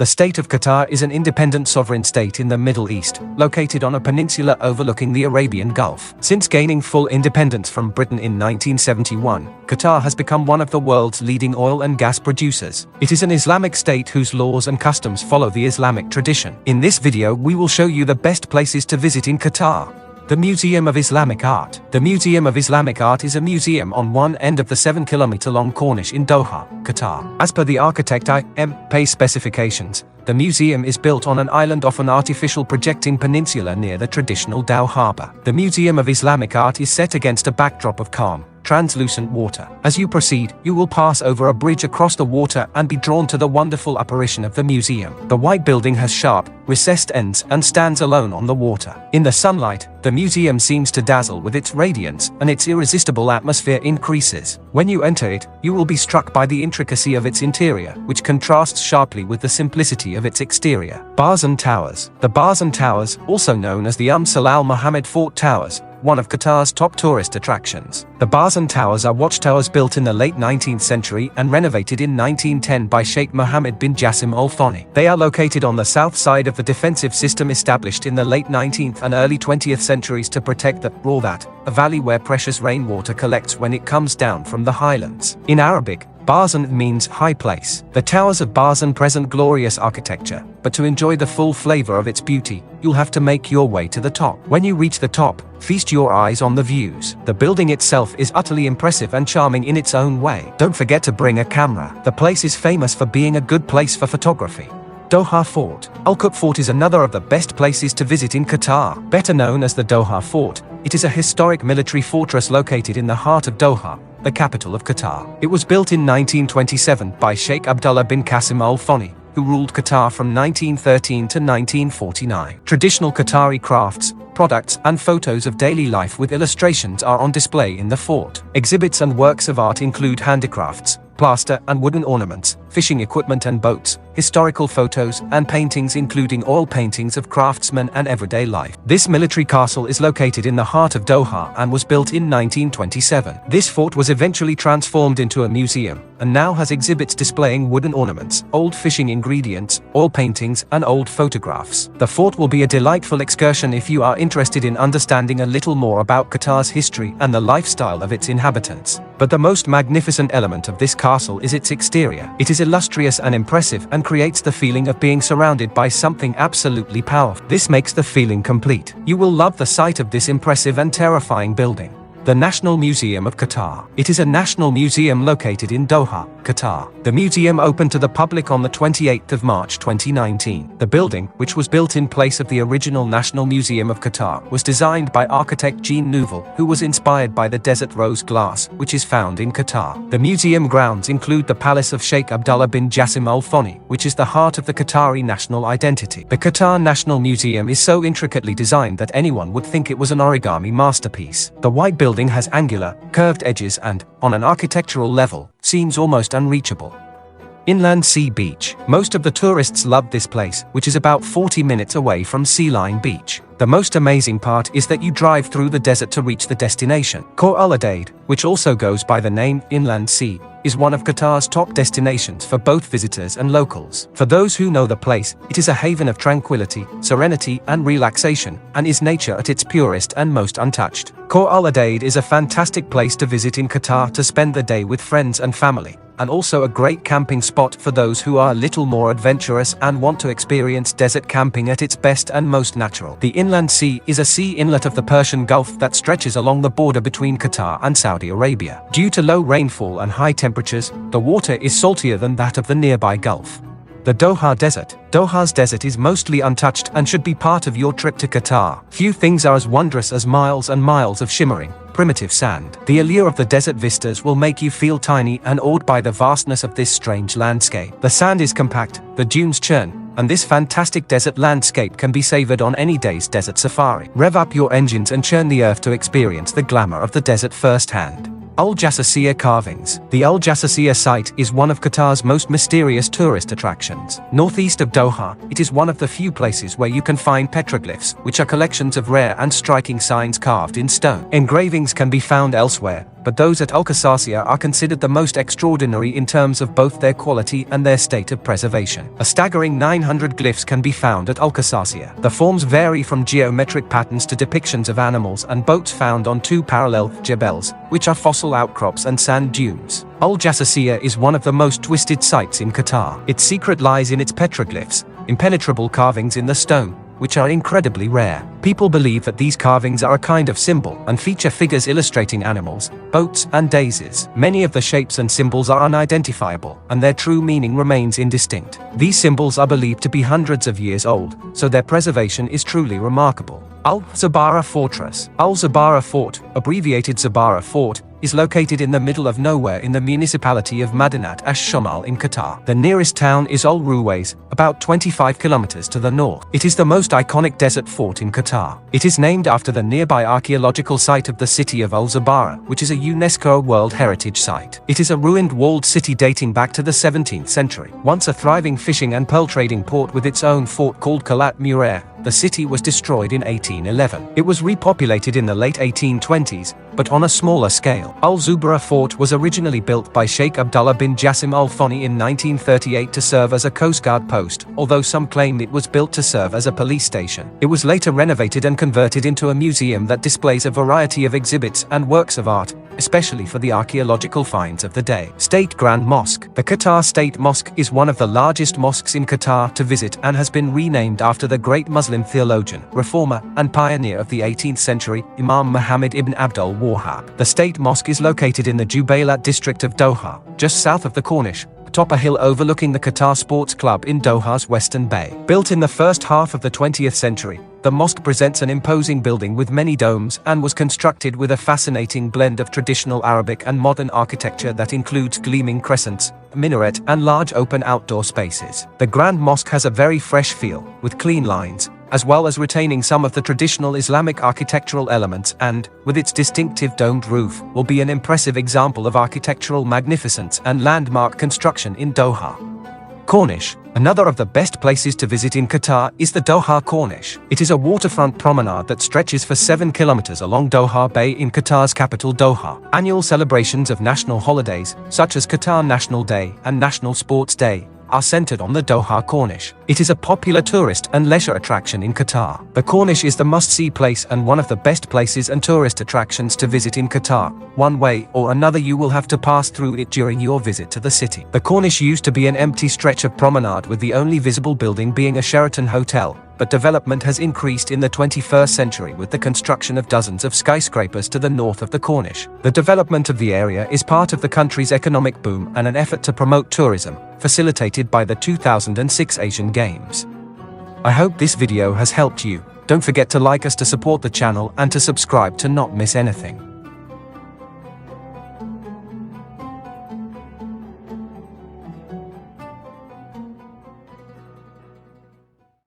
The state of Qatar is an independent sovereign state in the Middle East, located on a peninsula overlooking the Arabian Gulf. Since gaining full independence from Britain in 1971, Qatar has become one of the world's leading oil and gas producers. It is an Islamic state whose laws and customs follow the Islamic tradition. In this video, we will show you the best places to visit in Qatar. The Museum of Islamic Art. The Museum of Islamic Art is a museum on one end of the 7-kilometer-long Corniche in Doha, Qatar. As per the architect I.M.P. specifications, the museum is built on an island off an artificial projecting peninsula near the traditional Doha harbor. The Museum of Islamic Art is set against a backdrop of calm, translucent water. As you proceed, you will pass over a bridge across the water and be drawn to the wonderful apparition of the museum. The white building has sharp, recessed ends and stands alone on the water. In the sunlight, the museum seems to dazzle with its radiance, and its irresistible atmosphere increases. When you enter it, you will be struck by the intricacy of its interior, which contrasts sharply with the simplicity of its exterior. Barzan Towers. The Barzan Towers, also known as the Al Mohammed Fort Towers, one of Qatar's top tourist attractions. The Barzan Towers are watchtowers built in the late 19th century and renovated in 1910 by Sheikh Mohammed bin Jassim Al Thani. They are located on the south side of the defensive system established in the late 19th and early 20th centuries to protect the Rawdat, a valley where precious rainwater collects when it comes down from the highlands. In Arabic, Barzan means high place. The towers of Barzan present glorious architecture, but to enjoy the full flavor of its beauty, you'll have to make your way to the top. When you reach the top, feast your eyes on the views. The building itself is utterly impressive and charming in its own way. Don't forget to bring a camera. The place is famous for being a good place for photography. Doha Fort. Al-Zubarah Fort is another of the best places to visit in Qatar. Better known as the Doha Fort, it is a historic military fortress located in the heart of Doha, the capital of Qatar. It was built in 1927 by Sheikh Abdullah bin Qasim Al Thani, who ruled Qatar from 1913 to 1949. Traditional Qatari crafts, products and photos of daily life with illustrations are on display in the fort. Exhibits and works of art include handicrafts, plaster and wooden ornaments, fishing equipment and boats, historical photos and paintings including oil paintings of craftsmen and everyday life. This military castle is located in the heart of Doha and was built in 1927. This fort was eventually transformed into a museum and now has exhibits displaying wooden ornaments, old fishing ingredients, oil paintings and old photographs. The fort will be a delightful excursion if you are interested in understanding a little more about Qatar's history and the lifestyle of its inhabitants. But the most magnificent element of this castle is its exterior. It is illustrious and impressive and creates the feeling of being surrounded by something absolutely powerful. This makes the feeling complete. You will love the sight of this impressive and terrifying building. The National Museum of Qatar. It is a national museum located in Doha, Qatar. The museum opened to the public on the 28th of March 2019. The building, which was built in place of the original National Museum of Qatar, was designed by architect Jean Nouvel, who was inspired by the desert rose glass, which is found in Qatar. The museum grounds include the palace of Sheikh Abdullah bin Jassim Al Thani, which is the heart of the Qatari national identity. The Qatar National Museum is so intricately designed that anyone would think it was an origami masterpiece. The white building has angular, curved edges and, on an architectural level, seems almost unreachable. Inland Sea Beach. Most of the tourists love this place, which is about 40 minutes away from Sea Line Beach. The most amazing part is that you drive through the desert to reach the destination. Khor Al-Adaid, which also goes by the name Inland Sea, is one of Qatar's top destinations for both visitors and locals. For those who know the place, it is a haven of tranquility, serenity and relaxation, and is nature at its purest and most untouched. Khor Al-Adaid is a fantastic place to visit in Qatar to spend the day with friends and family, and also a great camping spot for those who are a little more adventurous and want to experience desert camping at its best and most natural. The Inland Sea is a sea inlet of the Persian Gulf that stretches along the border between Qatar and Saudi Arabia. Due to low rainfall and high temperatures, the water is saltier than that of the nearby Gulf. The Doha Desert. Doha's desert is mostly untouched and should be part of your trip to Qatar. Few things are as wondrous as miles and miles of shimmering, primitive sand. The allure of the desert vistas will make you feel tiny and awed by the vastness of this strange landscape. The sand is compact, the dunes churn, and this fantastic desert landscape can be savored on any day's desert safari. Rev up your engines and churn the earth to experience the glamour of the desert firsthand. Jassasiya Carvings. The Jassasiya site is one of Qatar's most mysterious tourist attractions. Northeast of Doha, it is one of the few places where you can find petroglyphs, which are collections of rare and striking signs carved in stone. Engravings can be found elsewhere, but those at Al-Qassasiyah are considered the most extraordinary in terms of both their quality and their state of preservation. A staggering 900 glyphs can be found at Al-Qassasiyah. The forms vary from geometric patterns to depictions of animals and boats found on two parallel jebels, which are fossil outcrops and sand dunes. Al-Jassasiya is one of the most twisted sites in Qatar. Its secret lies in its petroglyphs, impenetrable carvings in the stone, which are incredibly rare. People believe that these carvings are a kind of symbol and feature figures illustrating animals, boats, and daisies. Many of the shapes and symbols are unidentifiable, and their true meaning remains indistinct. These symbols are believed to be hundreds of years old, so their preservation is truly remarkable. Al-Zubarah Fortress. Al-Zubarah Fort, abbreviated Zubarah Fort, is located in the middle of nowhere in the municipality of Madinat Ash-Shamal in Qatar. The nearest town is Al Ruwais, about 25 kilometers to the north. It is the most iconic desert fort in Qatar. It is named after the nearby archaeological site of the city of Al-Zubarah, which is a UNESCO World Heritage Site. It is a ruined walled city dating back to the 17th century. Once a thriving fishing and pearl trading port with its own fort called Qalat Murer, the city was destroyed in 1811. It was repopulated in the late 1820s, but on a smaller scale. Al-Zubarah Fort was originally built by Sheikh Abdullah bin Jassim Al Thani in 1938 to serve as a Coast Guard post, although some claim it was built to serve as a police station. It was later renovated and converted into a museum that displays a variety of exhibits and works of art, especially for the archaeological finds of the day. State Grand Mosque. The Qatar State Mosque is one of the largest mosques in Qatar to visit and has been renamed after the great Muslim theologian, reformer, and pioneer of the 18th century, Imam Muhammad ibn Abdul Wahhab. The State Mosque is located in the Jubaylat district of Doha, just south of the Corniche, atop a hill overlooking the Qatar Sports Club in Doha's Western Bay. Built in the first half of the 20th century, the mosque presents an imposing building with many domes and was constructed with a fascinating blend of traditional Arabic and modern architecture that includes gleaming crescents, a minaret, and large open outdoor spaces. The Grand Mosque has a very fresh feel, with clean lines, as well as retaining some of the traditional Islamic architectural elements and, with its distinctive domed roof, will be an impressive example of architectural magnificence and landmark construction in Doha. Corniche. Another of the best places to visit in Qatar is the Doha Corniche. It is a waterfront promenade that stretches for 7 kilometers along Doha Bay in Qatar's capital Doha. Annual celebrations of national holidays, such as Qatar National Day and National Sports Day, are centered on the Doha Corniche. It is a popular tourist and leisure attraction in Qatar. The Corniche is the must-see place and one of the best places and tourist attractions to visit in Qatar. One way or another you will have to pass through it during your visit to the city. The Corniche used to be an empty stretch of promenade with the only visible building being a Sheraton hotel, but development has increased in the 21st century with the construction of dozens of skyscrapers to the north of the Corniche. The development of the area is part of the country's economic boom and an effort to promote tourism, facilitated by the 2006 Asian Games. I hope this video has helped you. Don't forget to like us to support the channel and to subscribe to not miss anything.